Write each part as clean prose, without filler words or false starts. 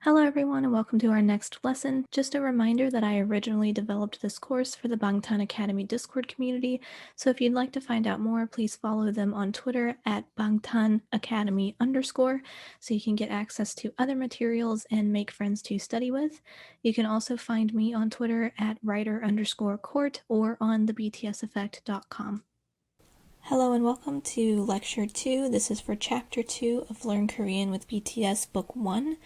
Hello everyone and welcome to our next lesson. Just a reminder that I originally developed this course for the BANGTAN Academy Discord community, so if you'd like to find out more, please follow them on Twitter at BANGTANAcademy_, so you can get access to other materials and make friends to study with. You can also find me on Twitter at writer_court or on thebtseffect.com. Hello and welcome to Lecture 2. This is for Chapter 2 of Learn Korean with BTS Book 1.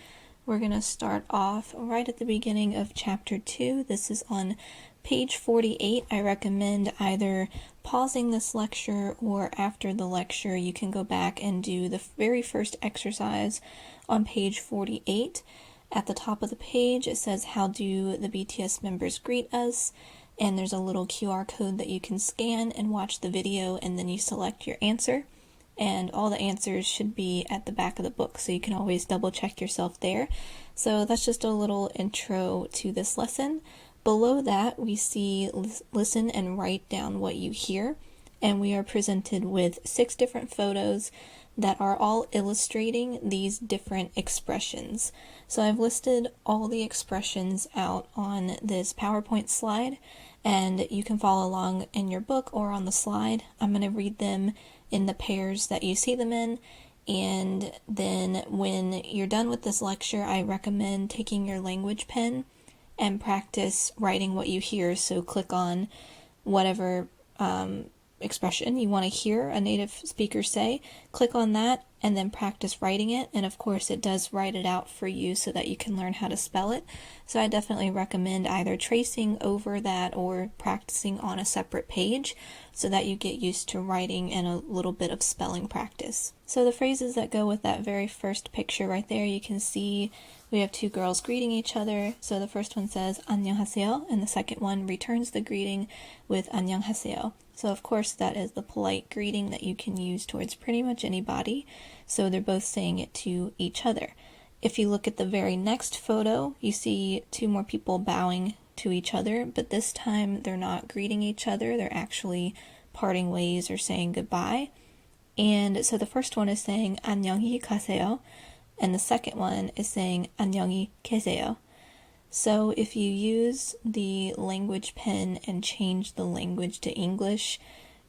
We're going to start off right at the beginning of Chapter 2. This is on page 48. I recommend either pausing this lecture or after the lecture you can go back and do the very first exercise on page 48. At the top of the page it says, "How do the BTS members greet us?" And there's a little QR code that you can scan and watch the video, and then you select your answer. And all the answers should be at the back of the book, so you can always double check yourself there. So that's just a little intro to this lesson. Below that we see listen and write down what you hear, and we are presented with 6 different photos that are all illustrating these different expressions. So I've listed all the expressions out on this PowerPoint slide, and you can follow along in your book or on the slide. I'm going to read them in the pairs that you see them in, and then when you're done with this lecture, I recommend taking your language pen and practice writing what you hear. So click on whatever expression you want to hear a native speaker say, click on that, and then practice writing it. And of course it does write it out for you so that you can learn how to spell it. So I definitely recommend either tracing over that or practicing on a separate page so that you get used to writing and a little bit of spelling practice. So the phrases that go with that very first picture right there, you can see we have 2 girls greeting each other. So the first one says 안녕하세요, and the second one returns the greeting with 안녕하세요. So of course that is the polite greeting that you can use towards pretty much anybody. So they're both saying it to each other. If you look at the very next photo, you see 2 more people bowing to each other, but this time they're not greeting each other, they're actually parting ways or saying goodbye. And so the first one is saying 안녕히 가세요, and the second one is saying 안녕히 계세요. So if you use the language pen and change the language to English,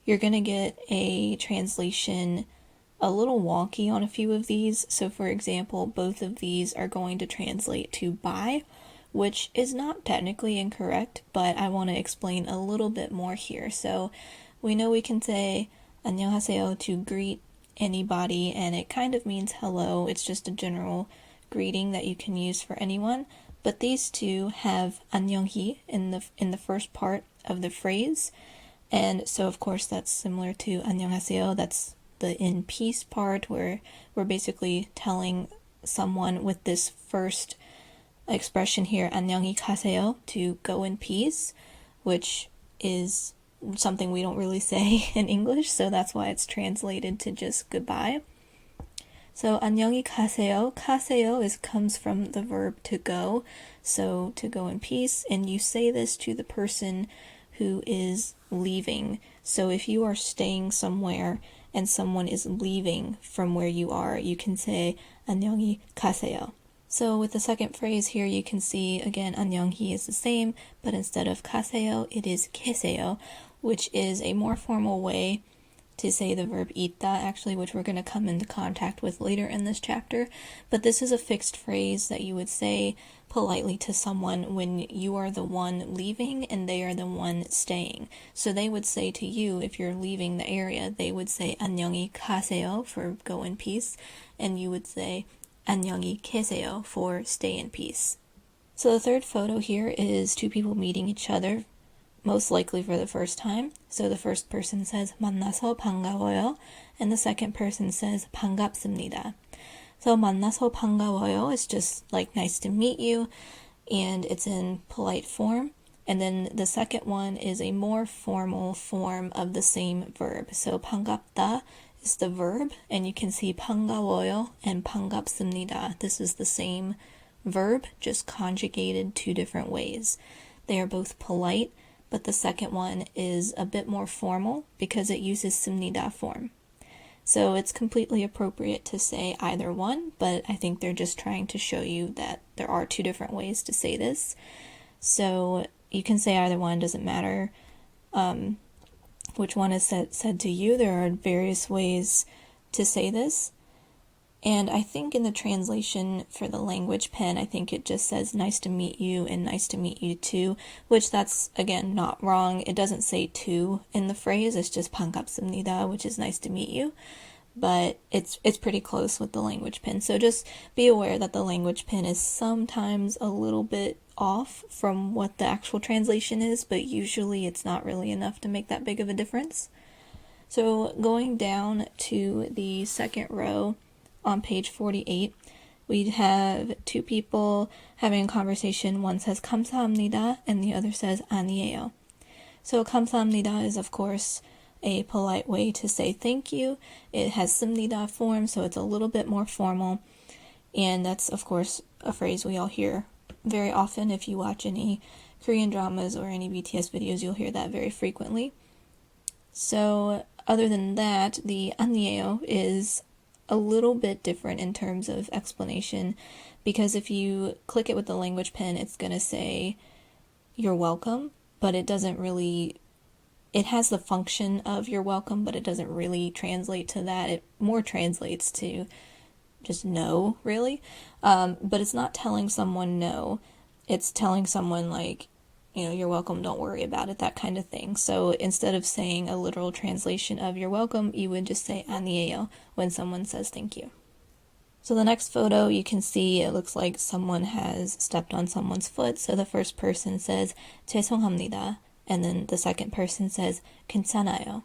you're going to get a translation a little wonky on a few of these. So for example, both of these are going to translate to bye, which is not technically incorrect, but I want to explain a little bit more here. So we know we can say 안녕하세요 to greet anybody, and it kind of means hello. It's just a general greeting that you can use for anyone. But these 2 have 안녕히 in the first part of the phrase, and so of course that's similar to 안녕하세요. That's the in peace part, where we're basically telling someone with this first expression here, 안녕히 가세요, to go in peace, which is something we don't really say in English, so that's why it's translated to just goodbye. So 안녕히 가세요, 가세요 comes from the verb to go, so to go in peace, and you say this to the person who is leaving. So if you are staying somewhere and someone is leaving from where you are, you can say 안녕히 가세요. So with the second phrase here, you can see again 안녕히 is the same, but instead of 가세요, it is 계세요, which is a more formal way to say the verb 있다, actually, which we're going to come into contact with later in this chapter. But this is a fixed phrase that you would say politely to someone when you are the one leaving and they are the one staying. So they would say to you, if you're leaving the area, they would say 안녕히 가세요 for go in peace, and you would say 안녕히 계세요 for stay in peace. So the third photo here is 2 people meeting each other, most likely for the first time. So the first person says 만나서 반가워요, and the second person says 반갑습니다. So 만나서 반가워요 is just like nice to meet you, and it's in polite form. And then the second one is a more formal form of the same verb. So 반갑다 is the verb, and you can see 반가워요 and 반갑습니다. This is the same verb, just conjugated 2 different ways. They are both polite, but the second one is a bit more formal because it uses 습니다 form. So it's completely appropriate to say either one, but I think they're just trying to show you that there are two different ways to say this. So you can say either one, doesn't matter which one is said to you. There are various ways to say this. And I think in the translation for the language pen, I think it just says nice to meet you and nice to meet you too, which that's, again, not wrong. It doesn't say to in the phrase, it's just 반갑습니다, which is nice to meet you. But it's pretty close with the language pen. So just be aware that the language pen is sometimes a little bit off from what the actual translation is, but usually it's not really enough to make that big of a difference. So going down to the second row, on page 48, we have two people having a conversation. One says 감사합니다 and the other says 아니에요. So 감사합니다 is, of course, a polite way to say thank you. It has 습니다 form, so it's a little bit more formal. And that's, of course, a phrase we all hear very often. If you watch any Korean dramas or any BTS videos, you'll hear that very frequently. So other than that, the 아니에요 is a little bit different in terms of explanation, because if you click it with the language pen, it's going to say you're welcome, but it doesn't really, it has the function of you're welcome, but it doesn't really translate to that. It more translates to just no, really. But it's not telling someone no. It's telling someone like, you're welcome, don't worry about it, that kind of thing. So instead of saying a literal translation of you're welcome, you would just say 아니에요 when someone says thank you. So the next photo, you can see it looks like someone has stepped on someone's foot. So the first person says 죄송합니다, and then the second person says 괜찮아요.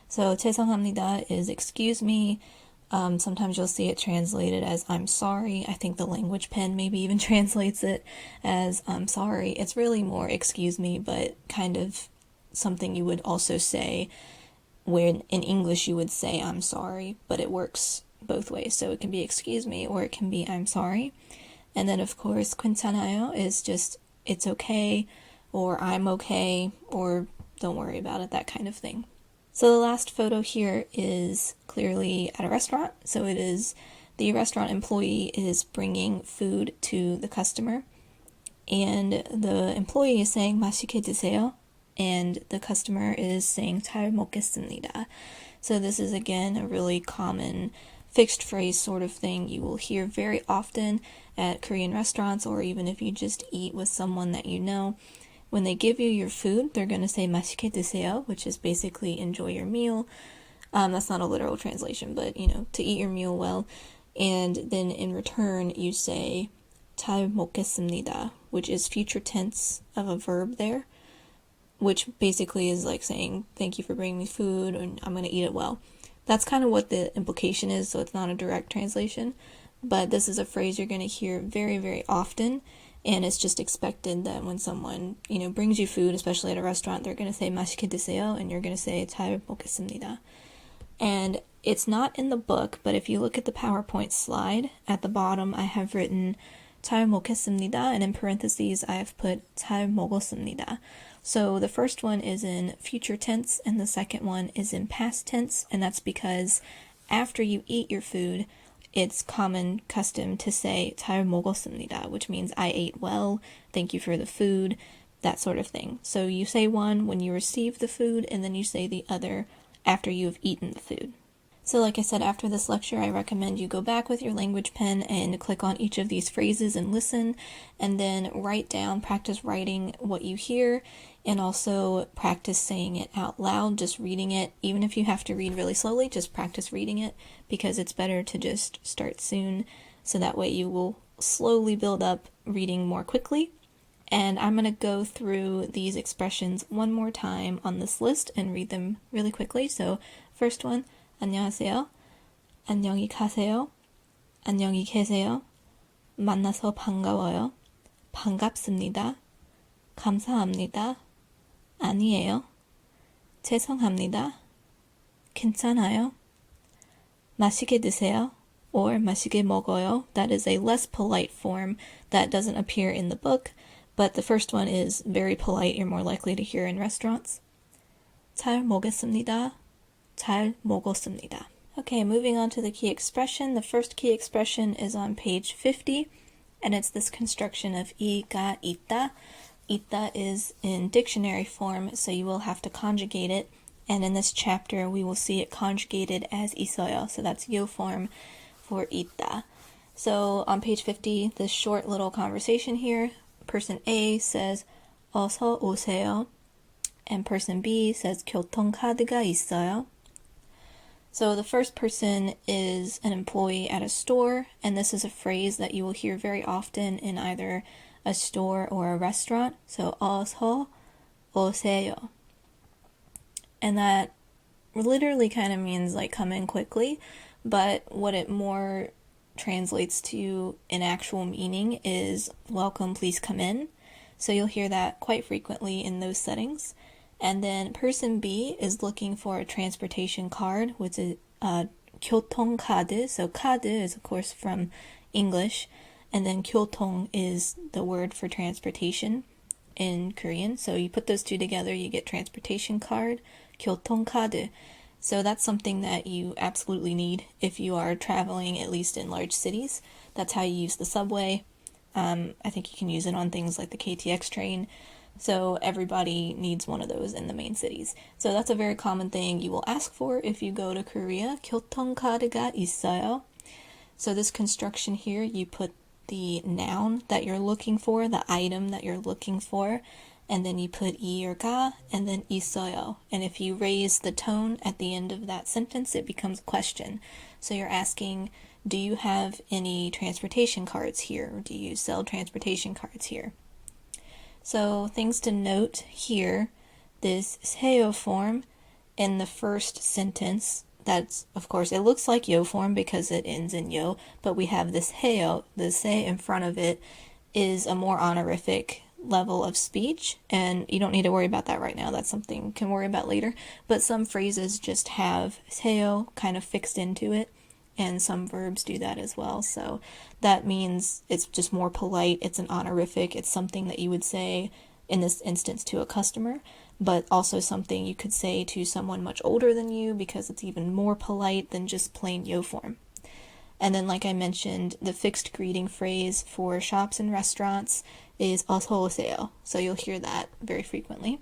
So 죄송합니다 is excuse me. Sometimes you'll see it translated as I'm sorry. I think the language pen maybe even translates it as I'm sorry. It's really more excuse me, but kind of something you would also say where in English you would say I'm sorry, but it works both ways. So it can be excuse me or it can be I'm sorry. And then of course 괜찮아요 is just it's okay or I'm okay or don't worry about it, that kind of thing. So the last photo here is clearly at a restaurant. So it is the restaurant employee is bringing food to the customer, and the employee is saying 맛있게 드세요, and the customer is saying 잘 먹겠습니다. So this is again a really common fixed phrase sort of thing you will hear very often at Korean restaurants, or even if you just eat with someone that you know. When they give you your food, they're going to say 맛있게 드세요, which is basically enjoy your meal. That's not a literal translation, but, to eat your meal well. And then in return, you say 잘 먹겠습니다, which is future tense of a verb there, which basically is like saying, thank you for bringing me food, and I'm going to eat it well. That's kind of what the implication is, so it's not a direct translation. But this is a phrase you're going to hear very, very often. And it's just expected that when someone, brings you food, especially at a restaurant, they're going to say 맛있게 드세요, and you're going to say 잘 먹겠습니다. And it's not in the book, but if you look at the PowerPoint slide, at the bottom I have written 잘 먹겠습니다, and in parentheses I have put 잘 먹었습니다. So the first one is in future tense, and the second one is in past tense, and that's because after you eat your food, it's common custom to say 잘 먹었습니다, which means I ate well, thank you for the food, that sort of thing. So you say one when you receive the food, and then you say the other after you have eaten the food. So like I said, after this lecture, I recommend you go back with your language pen and click on each of these phrases and listen, and then write down, practice writing what you hear, and also practice saying it out loud, just reading it. Even if you have to read really slowly, just practice reading it, because it's better to just start soon, so that way you will slowly build up reading more quickly. And I'm going to go through these expressions one more time on this list and read them really quickly. So first one, 안녕하세요, 안녕히 가세요, 안녕히 계세요, 만나서 반가워요, 반갑습니다, 감사합니다, 아니에요, 죄송합니다, 괜찮아요, 맛있게 드세요, or 맛있게 먹어요. That is a less polite form that doesn't appear in the book, but the first one is very polite. You're more likely to hear in restaurants. 잘 먹겠습니다, 잘 먹었습니다. Okay, moving on to the key expression. The first key expression is on page 50, and it's this construction of 이가 있다. 있다 is in dictionary form, so you will have to conjugate it, and in this chapter we will see it conjugated as 있어요, so that's yo form for 있다. So on page 50, this short little conversation here, person A says 어서 오세요, and person B says 교통카드가 있어요. So the first person is an employee at a store, and this is a phrase that you will hear very often in either a store or a restaurant. So 어서 오세요. And that literally kind of means like come in quickly, but what it more translates to in actual meaning is welcome, please come in. So you'll hear that quite frequently in those settings. And then person B is looking for a transportation card, which is 교통카드. So 카드 is of course from English, and then 교통 is the word for transportation in Korean. So you put those two together, you get transportation card, 교통카드. So that's something that you absolutely need if you are traveling, at least in large cities. That's how you use the subway. I think you can use it on things like the KTX train. So everybody needs one of those in the main cities. So that's a very common thing you will ask for if you go to Korea. 교통카드가 있어요. So this construction here, you put the noun that you're looking for, the item that you're looking for, and then you put 이 or 가, and then 있어요. And if you raise the tone at the end of that sentence, it becomes a question. So you're asking, do you have any transportation cards here? Or do you sell transportation cards here? So things to note here, this 세요 form in the first sentence, that's, of course, it looks like yo form because it ends in yo, but we have this 해요, the se in front of it is a more honorific level of speech, and you don't need to worry about that right now. That's something you can worry about later. But some phrases just have 세요 kind of fixed into it, and some verbs do that as well. So that means it's just more polite, it's an honorific, it's something that you would say in this instance to a customer, but also something you could say to someone much older than you because it's even more polite than just plain yo form. And then, like I mentioned, the fixed greeting phrase for shops and restaurants is 어서 오세요. So you'll hear that very frequently.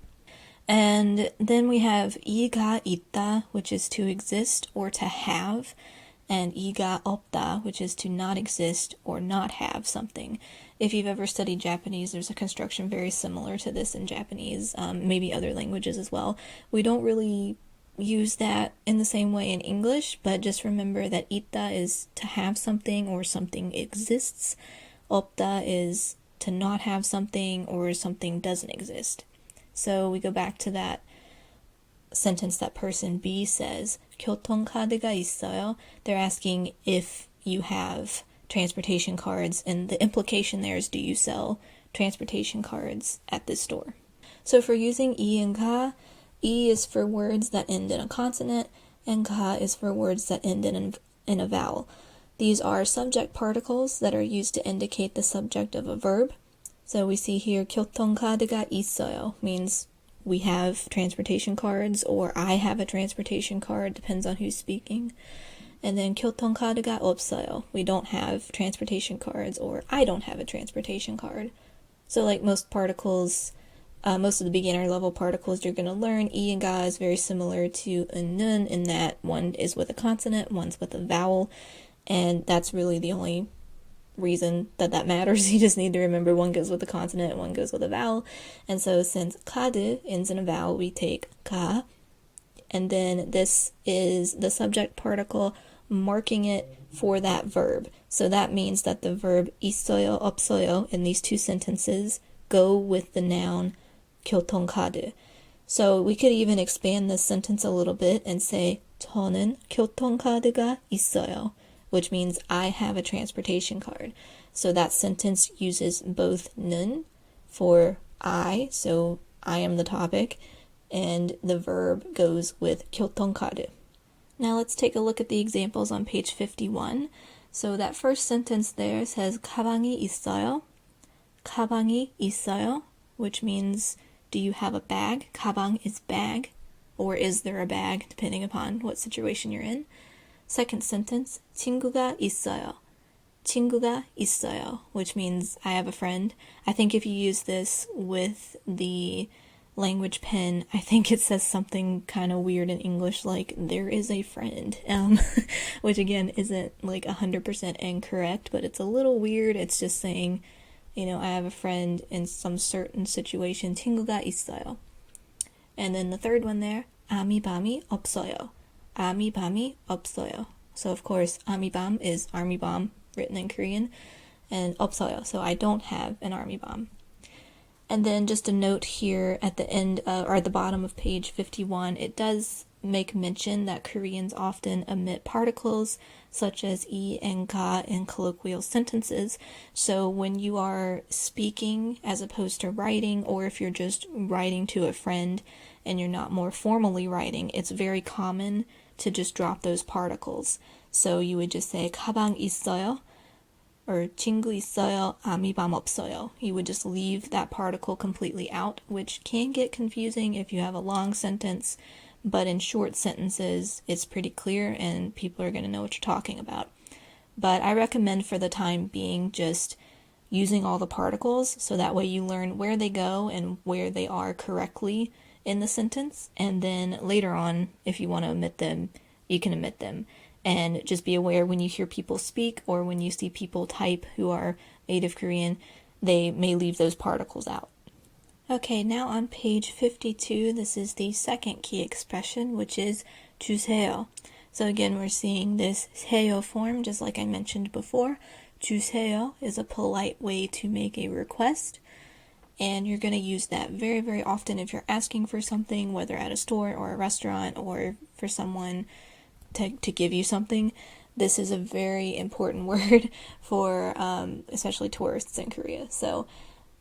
And then we have 이가 있다, which is to exist or to have, and 이가 없다, which is to not exist or not have something. If you've ever studied Japanese, there's a construction very similar to this in Japanese, maybe other languages as well. We don't really use that in the same way in English, but just remember that 있다 is to have something or something exists. 없다 is to not have something or something doesn't exist. So we go back to that sentence that person B says, 교통카드가 있어요. They're asking if you have transportation cards, and the implication there is, do you sell transportation cards at this store? So for using 이 and 가, 이 is for words that end in a consonant, and 가 is for words that end in a vowel. These are subject particles that are used to indicate the subject of a verb. So we see here 교통카드가 있어요 means we have transportation cards, or I have a transportation card, depends on who's speaking. And then 교통카드가 없어요, we don't have transportation cards, or I don't have a transportation card. So like most particles, most of the beginner level particles you're going to learn, 이 and 가 is very similar to 는 in that one is with a consonant, one's with a vowel, and that's really the only reason that matters. You just need to remember one goes with a consonant, one goes with a vowel. And so since 카드 ends in a vowel, we take 가, and then this is the subject particle marking it for that verb. So that means that the verb 있어요, 없어요 in these two sentences go with the noun 교통카드. So we could even expand this sentence a little bit and say 저는 교통카드가 있어요, which means I have a transportation card. So that sentence uses both 는 for I, so I am the topic, and the verb goes with 교통카드. Now let's take a look at the examples on page 51. So that first sentence there says 가방이 있어요. 가방이 있어요, which means do you have a bag? 가방 is bag, or is there a bag, depending upon what situation you're in. Second sentence, 친구가 있어요. 친구가 있어요, which means I have a friend. I think if you use this with the language pen, I think it says something kind of weird in English like there is a friend, which again isn't like 100% incorrect, but it's a little weird. It's just saying, I have a friend in some certain situation. 친구가 있어요. And then the third one there, 아미밤이 없어요. 아미밤이 없어요. So of course, 아미밤 is army bomb written in Korean, and 없어요, so I don't have an army bomb. And then just a note here at the end, or at the bottom of page 51, it does make mention that Koreans often omit particles such as 이 and ga in colloquial sentences. So when you are speaking as opposed to writing, or if you're just writing to a friend and you're not more formally writing, it's very common to just drop those particles. So you would just say 가방 있어요, or 친구 있어요, 아미밤 없어요. You would just leave that particle completely out, which can get confusing if you have a long sentence, but in short sentences, it's pretty clear and people are going to know what you're talking about. But I recommend for the time being just using all the particles, so that way you learn where they go and where they are correctly in the sentence, and then later on, if you want to omit them, you can omit them. And just be aware when you hear people speak or when you see people type who are native Korean, they may leave those particles out. Okay, now on page 52, this is the second key expression, which is 주세요. So again, we're seeing this 세요 form, just like I mentioned before. 주세요 is a polite way to make a request, and you're going to use that very, very often if you're asking for something, whether at a store or a restaurant or for someone to give you something. This is a very important word for especially tourists in Korea. So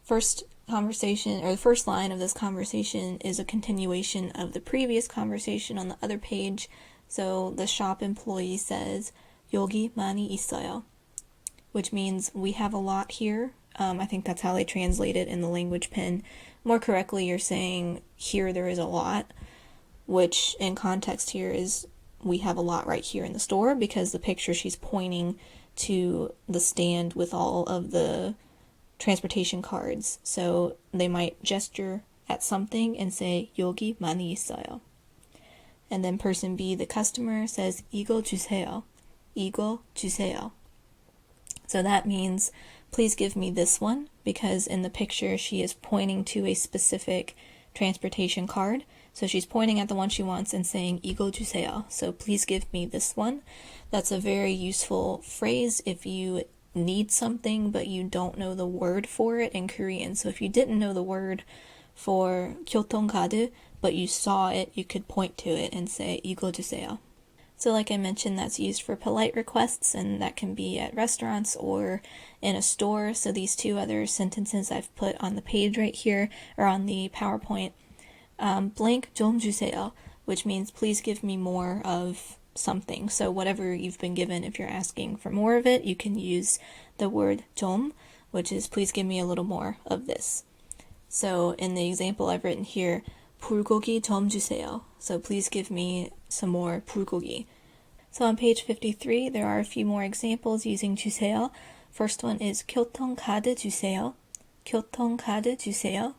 first conversation, or the first line of this conversation, is a continuation of the previous conversation on the other page. So the shop employee says 여기 많이 있어요, which means we have a lot here. I think that's how they translate it in the language pen. More correctly, you're saying here there is a lot, which in context here is we have a lot right here in the store, because the picture, she's pointing to the stand with all of the transportation cards. So they might gesture at something and say 여기 많이 있어요. And then person B, the customer, says 이거 주세요. 이거 주세요. So that means please give me this one, because in the picture she is pointing to a specific transportation card. So she's pointing at the one she wants and saying 이거 주세요. So please give me this one. That's a very useful phrase if you need something but you don't know the word for it in Korean. So if you didn't know the word for 교통카드 but you saw it, you could point to it and say 이거 주세요. So like I mentioned, that's used for polite requests, and that can be at restaurants or in a store. So these two other sentences I've put on the page right here, or on the PowerPoint. Blank 좀 주세요, which means please give me more of something. So whatever you've been given, if you're asking for more of it, you can use the word 좀, which is please give me a little more of this. So in the example I've written here, 불고기 좀 주세요. So please give me some more 불고기. So on page 53, there are a few more examples using 주세요. First one is 교통카드 주세요. 교통카드 주세요.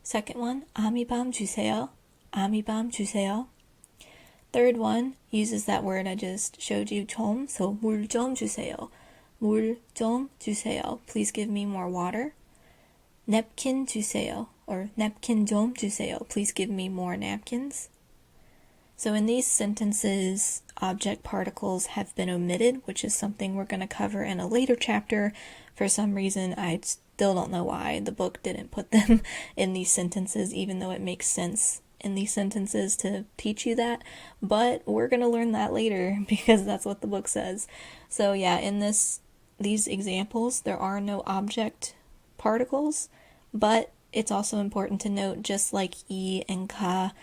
Second one, 아미밤 주세요. 아미밤 주세요. Third one uses that word I just showed you, 좀. So 물 좀 주세요. 물 좀 주세요. Please give me more water. 냅킨 주세요, or 냅킨 좀 주세요. Please give me more napkins. So in these sentences, object particles have been omitted, which is something we're going to cover in a later chapter. For some reason, I still don't know why the book didn't put them in these sentences, even though it makes sense in these sentences to teach you that. But we're going to learn that later because that's what the book says. So yeah, in these examples, there are no object particles, but it's also important to note, just like I and ka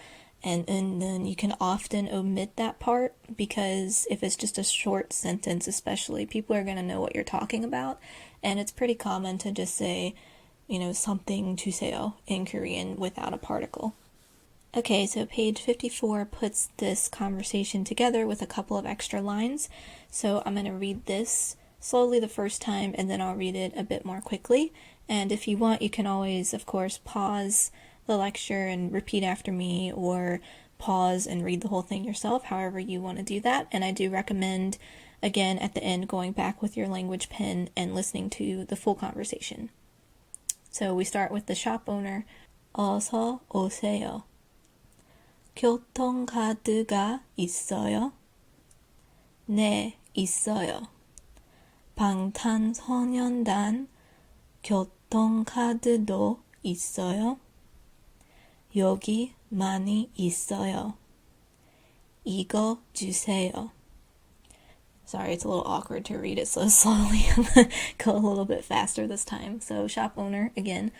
and then you can often omit that part, because if it's just a short sentence especially, people are going to know what you're talking about, and it's pretty common to just say, something 주세요 in Korean without a particle. Okay, so page 54 puts this conversation together with a couple of extra lines. So I'm going to read this slowly the first time and then I'll read it a bit more quickly. And if you want, you can always, of course, pause the lecture and repeat after me, or pause and read the whole thing yourself, however you want to do that. And I do recommend, again, at the end, going back with your language pen and listening to the full conversation. So we start with the shop owner. 어서 오세요. 교통카드가 있어요? 네, 있어요. 방탄소년단 교통카드도 있어요? 여기 많이 있어요. 이거 주세요. Sorry, it's a little awkward to read it so slowly. I'm going to go a little bit faster this time. So, shop owner, again.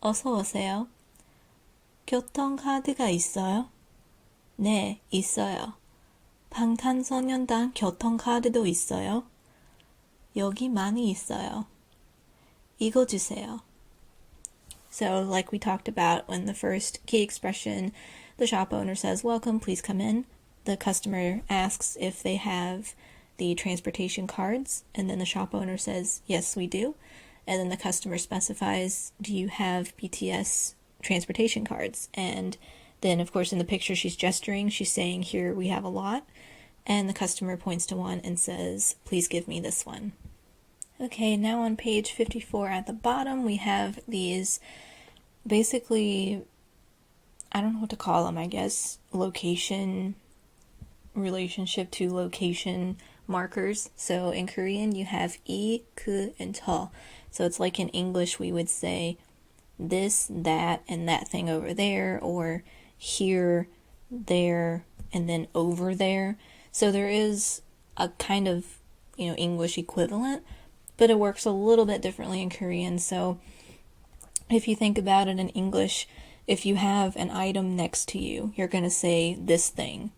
어서 오세요. 교통카드가 있어요? 네, 있어요. 방탄소년단 교통카드도 있어요? 여기 많이 있어요. 이거 주세요. So, like we talked about when the first key expression, the shop owner says, welcome, please come in. The customer asks if they have the transportation cards, and then the shop owner says, yes, we do. And then the customer specifies, do you have BTS transportation cards? And then, of course, in the picture she's gesturing, she's saying, here we have a lot. And the customer points to one and says, please give me this one. Okay, now on page 54 at the bottom, we have these basically, I don't know what to call them, I guess, location, relationship to location markers. So in Korean, you have 이, 그, and 저. So it's like in English, we would say this, that, and that thing over there, or here, there, and then over there. So there is a kind of, English equivalent, but it works a little bit differently in Korean. So if you think about it in English, if you have an item next to you, you're going to say this thing.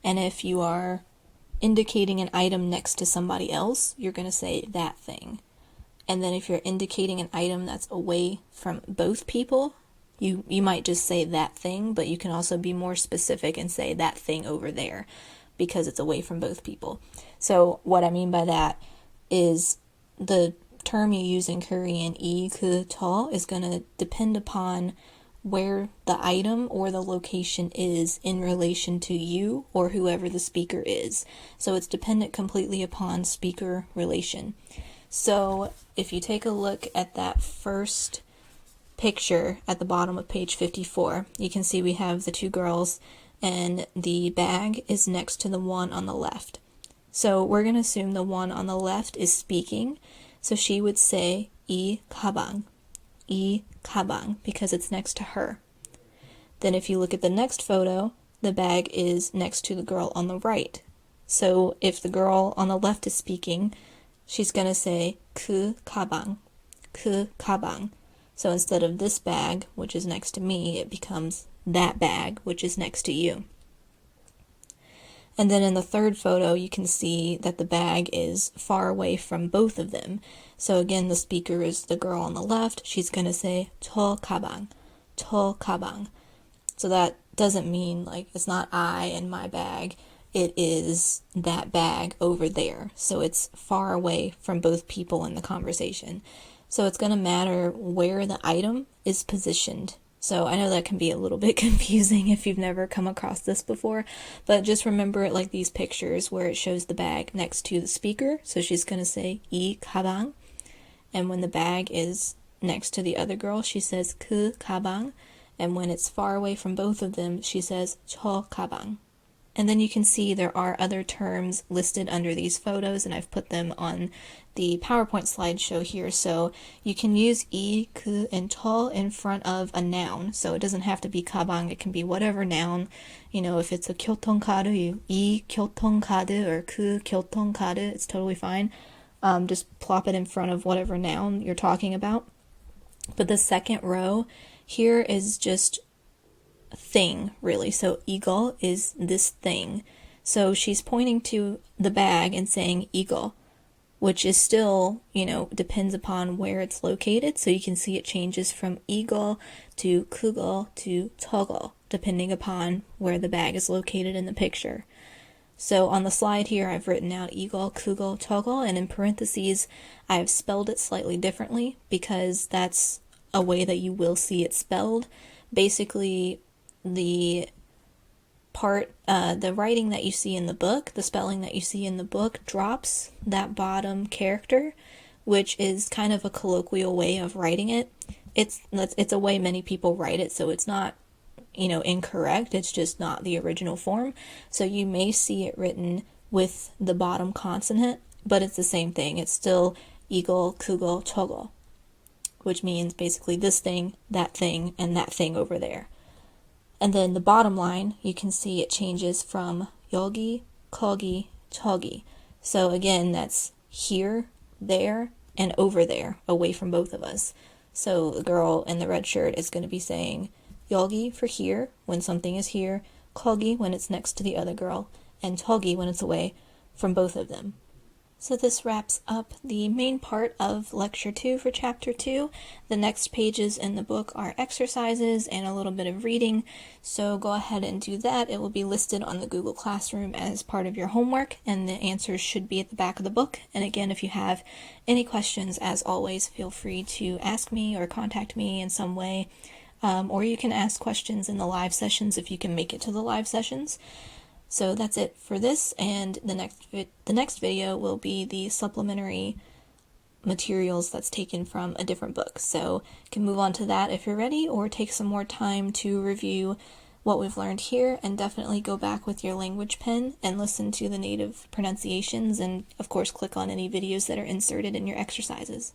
And if you are indicating an item next to somebody else, you're going to say that thing. And then if you're indicating an item that's away from both people, you might just say that thing, but you can also be more specific and say that thing over there because it's away from both people. So what I mean by that is the term you use in Korean, 이, 그, 저, is going to depend upon where the item or the location is in relation to you or whoever the speaker is. So it's dependent completely upon speaker relation. So if you take a look at that first picture at the bottom of page 54, you can see we have the two girls and the bag is next to the one on the left. So we're going to assume the one on the left is speaking. So she would say 이 가방, because it's next to her. Then if you look at the next photo, the bag is next to the girl on the right. So if the girl on the left is speaking, she's going to say 그 가방. So instead of this bag, which is next to me, it becomes that bag, which is next to you. And then in the third photo, you can see that the bag is far away from both of them. So again, the speaker is the girl on the left. She's going to say 저 가방. So that doesn't mean like it's not I and my bag. It is that bag over there. So it's far away from both people in the conversation. So it's going to matter where the item is positioned. So I know that can be a little bit confusing if you've never come across this before, but just remember it like these pictures where it shows the bag next to the speaker. So she's going to say 이 가방, and when the bag is next to the other girl, she says 그 가방, and when it's far away from both of them, she says 저 가방. And then you can see there are other terms listed under these photos, and I've put them on the PowerPoint slideshow here. So you can use 이, 그, and 저 in front of a noun. So it doesn't have to be 가방. It can be whatever noun. If it's a 교통카드, 이 교통카드 or 그 교통카드, it's totally fine. Just plop it in front of whatever noun you're talking about. But the second row here is just thing, really. So 이거 is this thing. So she's pointing to the bag and saying 이거, which is still, depends upon where it's located. So you can see it changes from eagle to kugel to toggle, depending upon where the bag is located in the picture. So on the slide here, I've written out eagle, kugel, toggle, and in parentheses, I've spelled it slightly differently because that's a way that you will see it spelled. Basically, the writing that you see in the book, the spelling that you see in the book drops that bottom character, which is kind of a colloquial way of writing it. It's a way many people write it, so it's not, incorrect. It's just not the original form. So you may see it written with the bottom consonant, but it's the same thing. It's still eagle, kugel, toggle, which means basically this thing, and that thing over there. And then the bottom line, you can see it changes from yogi, kogi, togi. So again, that's here, there, and over there, away from both of us. So the girl in the red shirt is going to be saying yogi for here, when something is here, kogi when it's next to the other girl, and togi when it's away from both of them. So this wraps up the main part of Lecture 2 for Chapter 2. The next pages in the book are exercises and a little bit of reading, so go ahead and do that. It will be listed on the Google Classroom as part of your homework, and the answers should be at the back of the book. And again, if you have any questions, as always, feel free to ask me or contact me in some way, or you can ask questions in the live sessions if you can make it to the live sessions. So that's it for this, and the next video will be the supplementary materials that's taken from a different book. So you can move on to that if you're ready, or take some more time to review what we've learned here, and definitely go back with your language pen and listen to the native pronunciations, and of course click on any videos that are inserted in your exercises.